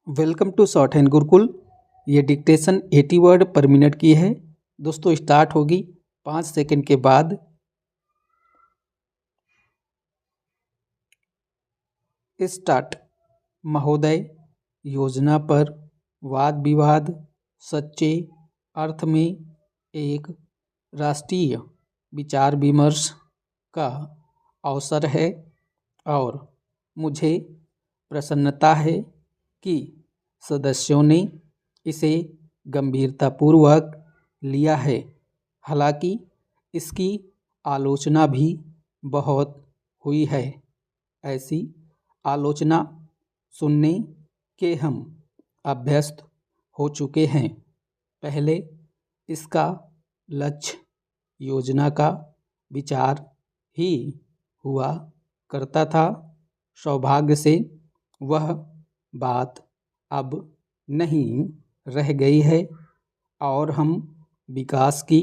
Welcome to shorthand Gurukul. ये dictation 80 word पर minute की है। दोस्तों स्टार्ट होगी 5 सेकंड के बाद। स्टार्ट। महोदय, योजना पर वाद विवाद सच्चे अर्थ में एक राष्ट्रीय विचार विमर्श का अवसर है और मुझे प्रसन्नता है कि सदस्यों ने इसे गंभीरतापूर्वक लिया है। हालांकि इसकी आलोचना भी बहुत हुई है। ऐसी आलोचना सुनने के हम अभ्यस्त हो चुके हैं। पहले इसका लक्ष्य योजना का विचार ही हुआ करता था। सौभाग्य से वह बात अब नहीं रह गई है और हम विकास की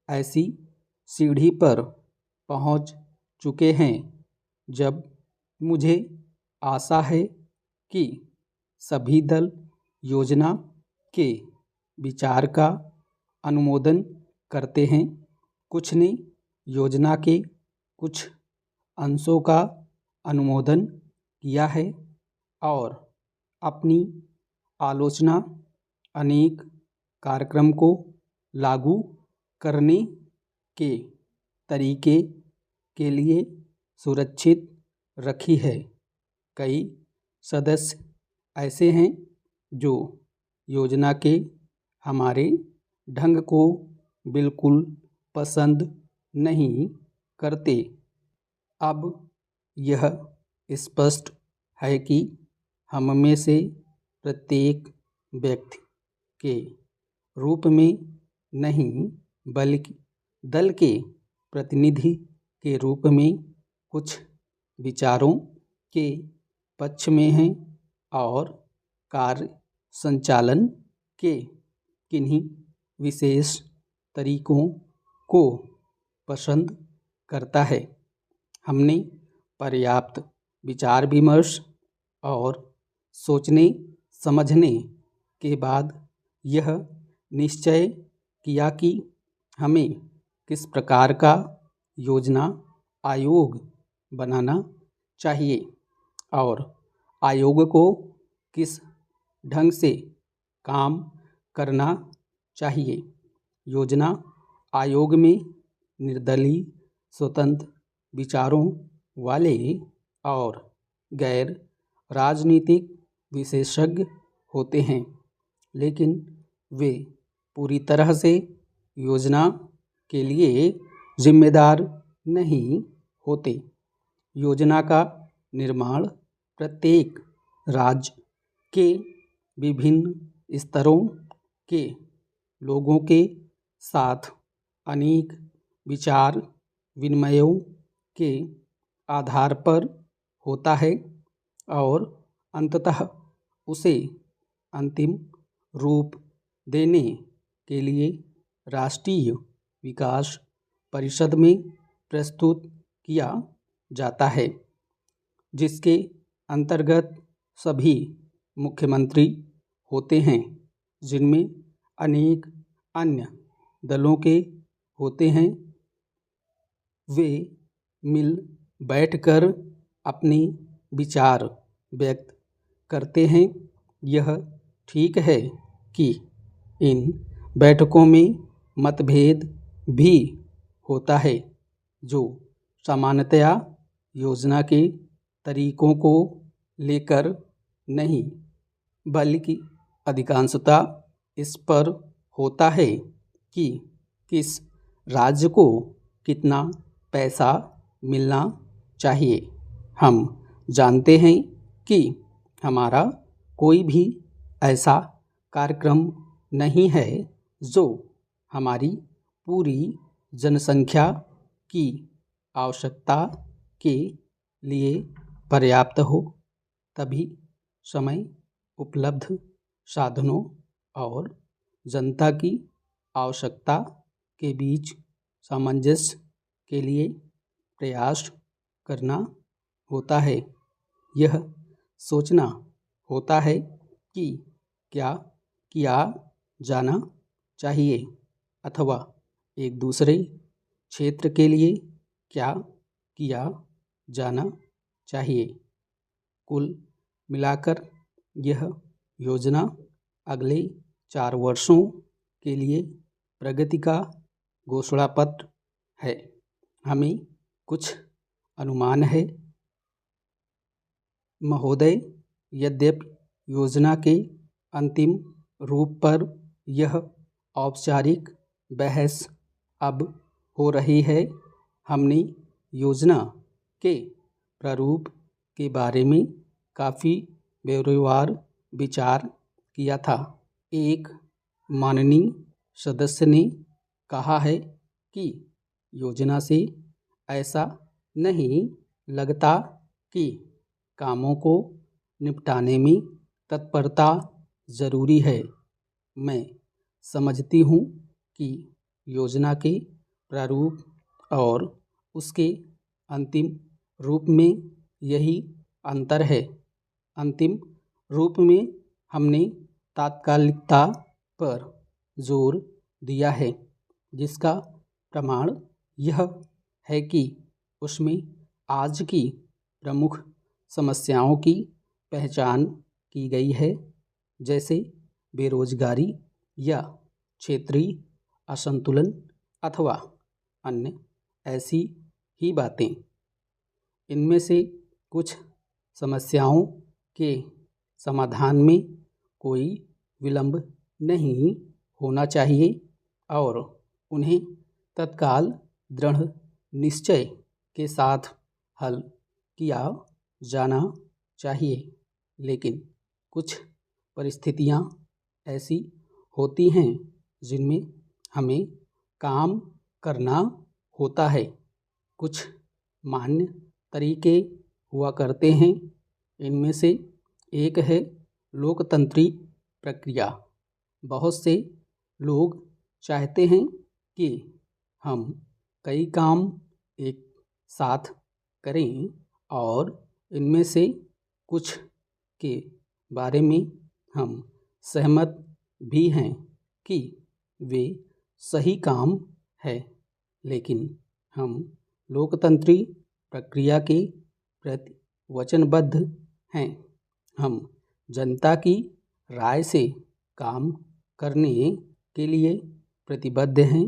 ऐसी सीढ़ी पर पहुंच चुके हैं जब मुझे आशा है कि सभी दल योजना के विचार का अनुमोदन करते हैं। कुछ ने योजना के कुछ अंशों का अनुमोदन किया है और अपनी आलोचना अनेक कार्यक्रम को लागू करने के तरीके के लिए सुरक्षित रखी है। कई सदस्य ऐसे हैं जो योजना के हमारे ढंग को बिल्कुल पसंद नहीं करते। अब यह स्पष्ट है कि हम में से प्रत्येक व्यक्ति के रूप में नहीं बल्कि दल के प्रतिनिधि के रूप में कुछ विचारों के पक्ष में हैं और कार्य संचालन के किन्हीं विशेष तरीकों को पसंद करता है। हमने पर्याप्त विचार विमर्श और सोचने समझने के बाद यह निश्चय किया कि हमें किस प्रकार का योजना आयोग बनाना चाहिए और आयोग को किस ढंग से काम करना चाहिए। योजना आयोग में निर्दलीय स्वतंत्र विचारों वाले और गैर राजनीतिक विशेषज्ञ होते हैं, लेकिन वे पूरी तरह से योजना के लिए जिम्मेदार नहीं होते। योजना का निर्माण प्रत्येक राज्य के विभिन्न स्तरों के लोगों के साथ अनेक विचार विनिमयों के आधार पर होता है और अंततः उसे अंतिम रूप देने के लिए राष्ट्रीय विकास परिषद में प्रस्तुत किया जाता है, जिसके अंतर्गत सभी मुख्यमंत्री होते हैं, जिनमें अनेक अन्य दलों के होते हैं। वे मिल बैठकर अपने विचार व्यक्त करते हैं। यह ठीक है कि इन बैठकों में मतभेद भी होता है, जो सामान्यतया योजना के तरीकों को लेकर नहीं बल्कि अधिकांशतः इस पर होता है कि किस राज्य को कितना पैसा मिलना चाहिए। हम जानते हैं कि हमारा कोई भी ऐसा कार्यक्रम नहीं है जो हमारी पूरी जनसंख्या की आवश्यकता के लिए पर्याप्त हो। तभी समय, उपलब्ध साधनों और जनता की आवश्यकता के बीच सामंजस्य के लिए प्रयास करना होता है। यह सोचना होता है कि क्या किया जाना चाहिए अथवा एक दूसरे क्षेत्र के लिए क्या किया जाना चाहिए। कुल मिलाकर यह योजना अगले 4 वर्षों के लिए प्रगति का घोषणा पत्र है। हमें कुछ अनुमान है महोदय, यद्यपि योजना के अंतिम रूप पर यह औपचारिक बहस अब हो रही है, हमने योजना के प्रारूप के बारे में काफ़ी ब्यौरेवार विचार किया था। एक माननीय सदस्य ने कहा है कि योजना से ऐसा नहीं लगता कि कामों को निपटाने में तत्परता ज़रूरी है। मैं समझती हूँ कि योजना के प्रारूप और उसके अंतिम रूप में यही अंतर है। अंतिम रूप में हमने तात्कालिकता पर जोर दिया है, जिसका प्रमाण यह है कि उसमें आज की प्रमुख समस्याओं की पहचान की गई है, जैसे बेरोजगारी या क्षेत्रीय असंतुलन अथवा अन्य ऐसी ही बातें। इनमें से कुछ समस्याओं के समाधान में कोई विलंब नहीं होना चाहिए और उन्हें तत्काल दृढ़ निश्चय के साथ हल किया जाना चाहिए। लेकिन कुछ परिस्थितियां ऐसी होती हैं जिनमें हमें काम करना होता है। कुछ मान्य तरीके हुआ करते हैं। इनमें से एक है लोकतंत्री प्रक्रिया। बहुत से लोग चाहते हैं कि हम कई काम एक साथ करें और इनमें से कुछ के बारे में हम सहमत भी हैं कि वे सही काम है, लेकिन हम लोकतंत्री प्रक्रिया के प्रति वचनबद्ध हैं। हम जनता की राय से काम करने के लिए प्रतिबद्ध हैं।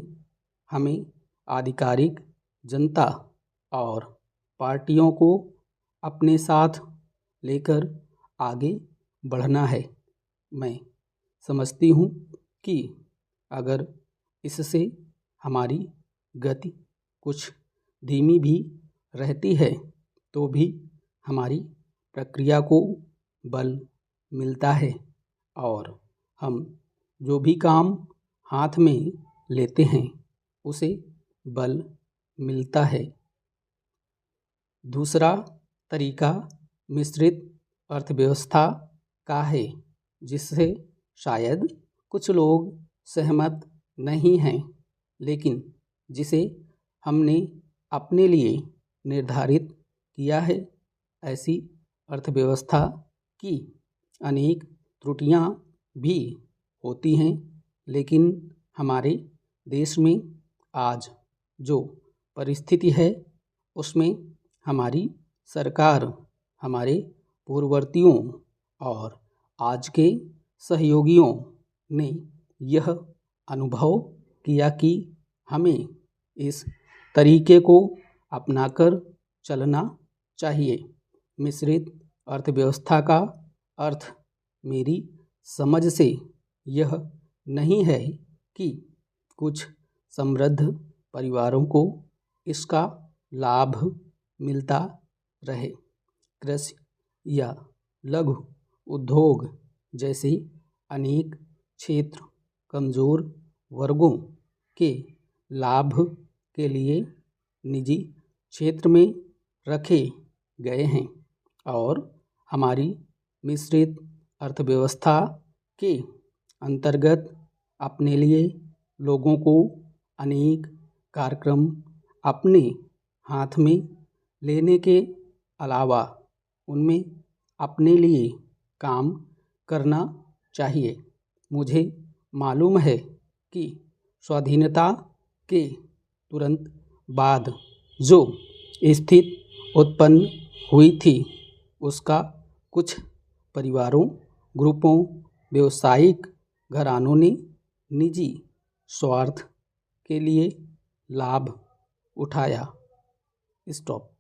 हमें आधिकारिक जनता और पार्टियों को अपने साथ लेकर आगे बढ़ना है। मैं समझती हूँ कि अगर इससे हमारी गति कुछ धीमी भी रहती है तो भी हमारी प्रक्रिया को बल मिलता है और हम जो भी काम हाथ में लेते हैं उसे बल मिलता है। दूसरा तरीका मिश्रित अर्थव्यवस्था का है, जिससे शायद कुछ लोग सहमत नहीं हैं, लेकिन जिसे हमने अपने लिए निर्धारित किया है। ऐसी अर्थव्यवस्था की अनेक त्रुटियां भी होती हैं, लेकिन हमारे देश में आज जो परिस्थिति है उसमें हमारी सरकार हमारे पूर्ववर्तियों और आज के सहयोगियों ने यह अनुभव किया कि हमें इस तरीके को अपनाकर चलना चाहिए। मिश्रित अर्थव्यवस्था का अर्थ मेरी समझ से यह नहीं है कि कुछ समृद्ध परिवारों को इसका लाभ मिलता रहे। कृषि या लघु उद्योग जैसे अनेक क्षेत्र कमज़ोर वर्गों के लाभ के लिए निजी क्षेत्र में रखे गए हैं और हमारी मिश्रित अर्थव्यवस्था के अंतर्गत अपने लिए लोगों को अनेक कार्यक्रम अपने हाथ में लेने के अलावा उनमें अपने लिए काम करना चाहिए। मुझे मालूम है कि स्वाधीनता के तुरंत बाद जो स्थिति उत्पन्न हुई थी उसका कुछ परिवारों, ग्रुपों, व्यावसायिक घरानों ने निजी स्वार्थ के लिए लाभ उठाया। स्टॉप।